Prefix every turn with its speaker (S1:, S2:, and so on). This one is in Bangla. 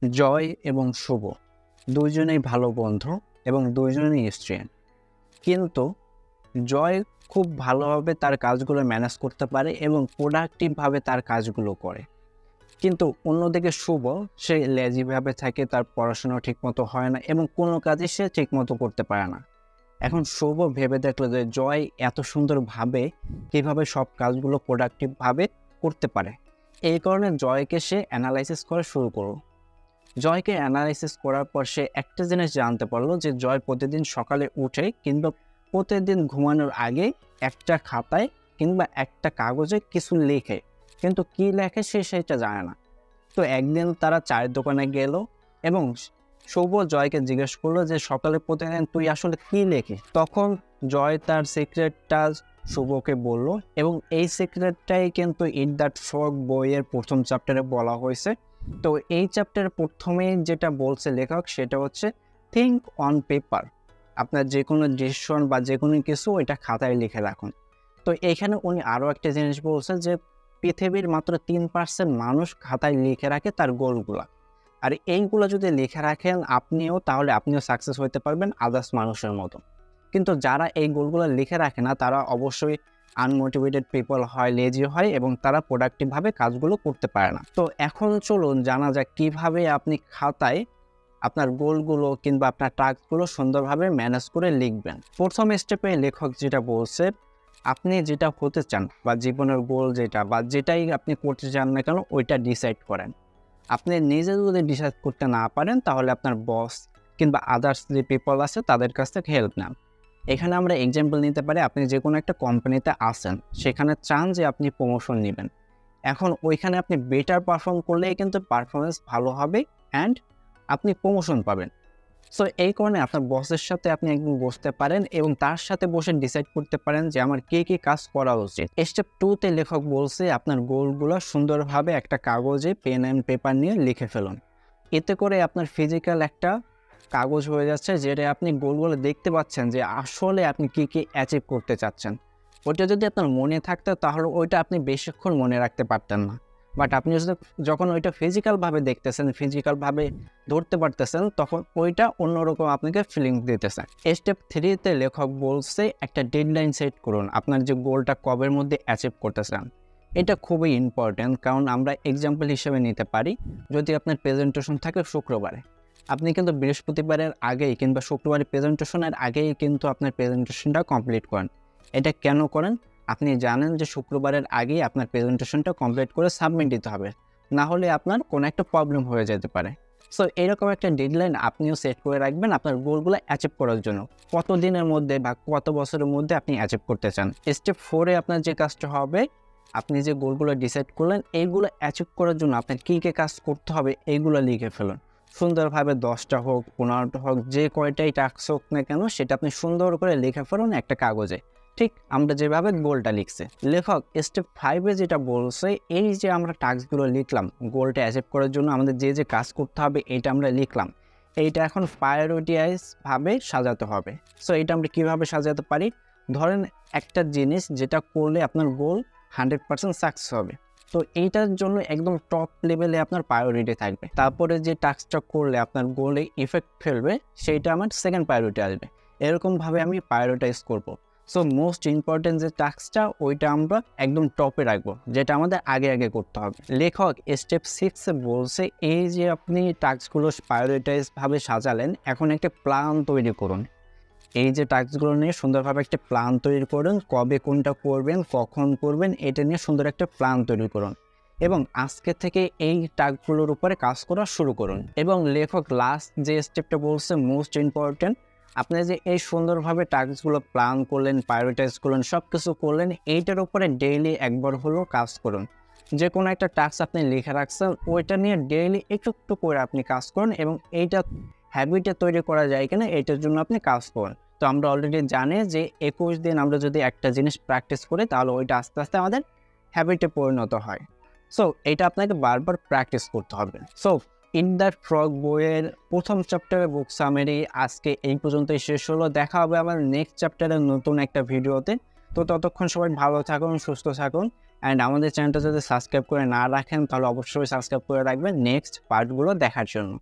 S1: জয় এবং শুভ দুইজনেই ভালো বন্ধু এবং দুইজনেই স্টুডেন্ট। কিন্তু জয় খুব ভালোভাবে তার কাজগুলো ম্যানেজ করতে পারে এবং প্রোডাক্টিভভাবে তার কাজগুলো করে। কিন্তু অন্যদিকে শুভ সে লেজিভাবে থাকে, তার পড়াশোনা ঠিকমতো হয় না এবং কোনো কাজই সে ঠিকমতো করতে পারে না। এখন শুভ ভেবে দেখলো যে জয় এত সুন্দরভাবে কীভাবে সব কাজগুলো প্রোডাক্টিভভাবে করতে পারে। এই কারণে জয়কে সে অ্যানালাইসিস করা শুরু করলো। জয়কে অ্যানালাইসিস করার পর সে একটা জিনিস জানতে পারলো যে জয় প্রতিদিন সকালে উঠে কিংবা প্রতিদিন ঘুমানোর আগে একটা খাতায় কিংবা একটা কাগজে কিছু লেখে, কিন্তু কি লেখে সে সেটা জানে না। তো একদিন তারা চায়ের দোকানে গেল এবং শুভ জয়কে জিজ্ঞেস করলো যে সকালে প্রতিদিন তুই আসলে কি লেখিস। তখন জয় তার সিক্রেটটা শুভকে বলল এবং এই সিক্রেটটাই কিন্তু ইট দ্যাট ফ্রগ বইয়ের প্রথম চ্যাপ্টারে বলা হয়েছে। তো এই চ্যাপ্টারের প্রথমেই যেটা বলছে লেখক সেটা হচ্ছে থিঙ্ক অন পেপার। আপনার যে কোনো ডিসিশন বা যে কোনো কিছু ওইটা খাতায় লিখে রাখুন। তো এইখানে উনি আরও একটা জিনিস বলছে যে পৃথিবীর মাত্র 3% মানুষ খাতায় লিখে রাখে তার গোলগুলা। আর এইগুলো যদি লিখে রাখেন তাহলে আপনিও সাকসেস হতে পারবেন আদার্স মানুষের মতো। কিন্তু যারা এই গোলগুলো লিখে রাখে না তারা অবশ্যই আনমোটিভেটেড পিপল হয়, লেজি হয় এবং তারা প্রোডাক্টিভভাবে কাজগুলো করতে পারে না। তো এখন চলুন জানা যাক কীভাবে আপনি খাতায় আপনার গোলগুলো কিংবা আপনার টাস্কগুলো সুন্দরভাবে ম্যানেজ করে লিখবেন। প্রথম স্টেপে লেখক যেটা বলছে, আপনি যেটা হতে চান বা জীবনের গোল যেটা বা যেটাই আপনি করতে চান না কেন ওইটা ডিসাইড করেন। আপনি নিজে যদি ডিসাইড করতে না পারেন তাহলে আপনার বস কিংবা আদার্স যে পিপল আছে তাদের কাছ থেকে হেল্প নেন। এখানে আমরা এক্সাম্পল নিতে পারি, আপনি যে কোনো একটা কোম্পানিতে আসেন, সেখানে চান যে আপনি প্রমোশন নেবেন। এখন ওইখানে আপনি বেটার পারফর্ম করলেই কিন্তু পারফরমেন্স ভালো হবে অ্যান্ড আপনি প্রমোশন পাবেন। সো এই কারণে আপনার বসের সাথে আপনি একদিন বসতে পারেন এবং তার সাথে বসে ডিসাইড করতে পারেন যে আমার কী কী কাজ করা উচিত। স্টেপ 2তে লেখক বলছে আপনার গোলগুলো সুন্দরভাবে একটা কাগজে পেন অ্যান্ড পেপার নিয়ে লিখে ফেলুন। এতে করে আপনার ফিজিক্যাল একটা কাগজ হয়ে যাচ্ছে যেটা আপনি গোলগুলো দেখতে পাচ্ছেন যে আসলে আপনি কী কী অ্যাচিভ করতে চাচ্ছেন। ওইটা যদি আপনার মনে থাকতো তাহলে ওইটা আপনি বেশিক্ষণ মনে রাখতে পারতেন না। বাট আপনি যখন ওইটা ফিজিক্যালভাবে দেখতেছেন, ফিজিক্যালভাবে ধরতে পারতেছেন, তখন ওইটা অন্যরকম আপনাকে ফিলিংস দিতেছে। স্টেপ 3তে লেখক বলছে একটা ডেডলাইন সেট করুন, আপনার যে গোলটা কবের মধ্যে অ্যাচিভ করতে চান। এটা খুবই ইম্পর্ট্যান্ট, কারণ আমরা এক্সাম্পল হিসেবে নিতে পারি, যদি আপনার প্রেজেন্টেশন থাকে শুক্রবারে, আপনি কিন্তু বৃহস্পতিবারের আগেই কিংবা শুক্রবারের প্রেজেন্টেশনের আগেই কিন্তু আপনার প্রেজেন্টেশনটা কমপ্লিট করেন। এটা কেন করেন? আপনি জানেন যে শুক্রবারের আগেই আপনার প্রেজেন্টেশনটা কমপ্লিট করে সাবমিট দিতে হবে, না হলে আপনার কোনো একটা প্রবলেম হয়ে যেতে পারে। সো এরকম একটা ডেডলাইন আপনিও সেট করে রাখবেন আপনার গোলগুলো অ্যাচিভ করার জন্য। কত দিনের মধ্যে বা কত বছরের মধ্যে আপনি অ্যাচিভ করতে চান। স্টেপ 4-এ আপনার যে কাজটা হবে, আপনি যে গোলগুলো ডিসাইড করলেন এইগুলো অ্যাচিভ করার জন্য আপনার কী কী কাজ করতে হবে এইগুলো লিখে ফেলুন। সুন্দরভাবে 10টা হোক, 15টা হোক, যে কয়টাই টাস্ক হোক না কেন সেটা আপনি সুন্দর করে লিখে ফেলুন একটা কাগজে, ঠিক আমরা যেভাবে গোলটা লিখছে। লেখক স্টেপ 5-এ যেটা বলছে, এই যে আমরা টাস্কগুলো লিখলাম গোলটা অ্যাচিভ করার জন্য আমাদের যে যে কাজ করতে হবে এইটা আমরা লিখলাম, এইটা এখন প্রায়োরিটাইজভাবে সাজাতে হবে। সো এটা আমরা কীভাবে সাজাতে পারি? ধরেন একটা জিনিস যেটা করলে আপনার গোল 100% সাকসেস হবে, তো এইটার জন্য একদম টপ লেভেলে আপনার প্রায়োরিটি থাকবে। তারপরে যে টাস্কটা করলে আপনার গোলে ইফেক্ট ফেলবে সেইটা আমার সেকেন্ড প্রায়োরিটি আসবে। এরকমভাবে আমি প্রায়োরিটাইজ করব। সো মোস্ট ইম্পর্টেন্ট যে টাস্কটা ওইটা আমরা একদম টপে রাখবো, যেটা আমাদের আগে আগে করতে হবে। লেখক স্টেপ 6-এ বলছে, এই যে আপনি টাস্কগুলো প্রায়োরিটাইজভাবে সাজালেন, এখন একটা প্ল্যান তৈরি করুন। এই যে টাস্কগুলো নিয়ে সুন্দরভাবে একটা প্ল্যান তৈরি করুন, কবে কোনটা করবেন, কখন করবেন, এটা নিয়ে সুন্দর একটা প্ল্যান তৈরি করুন এবং আজকে থেকে এই টাস্কগুলোর উপরে কাজ করা শুরু করুন। এবং লেখক লাস্ট যে স্টেপটা বলছে মোস্ট ইম্পর্টেন্ট, আপনি যে এই সুন্দরভাবে টাস্কগুলো প্ল্যান করলেন, প্রায়োরিটাইজ করলেন, সব কিছু করলেন, এইটার উপরে ডেইলি একবার হলেও কাজ করুন। যে কোনো একটা টাস্ক আপনি লিখে রাখছেন ওইটা নিয়ে ডেইলি একটু একটু করে আপনি কাজ করুন এবং এইটা হ্যাবিটে তৈরি করা যায় কিনা এইটার জন্য আপনি কাজ করুন। তো আমরা অলরেডি জানি যে 21 দিন আমরা যদি একটা জিনিস প্র্যাকটিস করি তাহলে ওইটা আস্তে আস্তে আমাদের হ্যাবিটে পরিণত হয়। সো এটা আপনাকে বারবার প্র্যাকটিস করতে হবে। সো ইন দ্যাট ফ্রগ বইয়ের প্রথম চ্যাপ্টারের বুক সামারি আজকে এই পর্যন্তই শেষ হলো। দেখা হবে আমার নেক্সট চ্যাপ্টারের নতুন একটা ভিডিওতে। তো ততক্ষণ সবাই ভালো থাকুন, সুস্থ থাকুন অ্যান্ড আমাদের চ্যানেলটা যদি সাবস্ক্রাইব করে না রাখেন তাহলে অবশ্যই সাবস্ক্রাইব করে রাখবেন নেক্সট পার্টগুলো দেখার জন্য।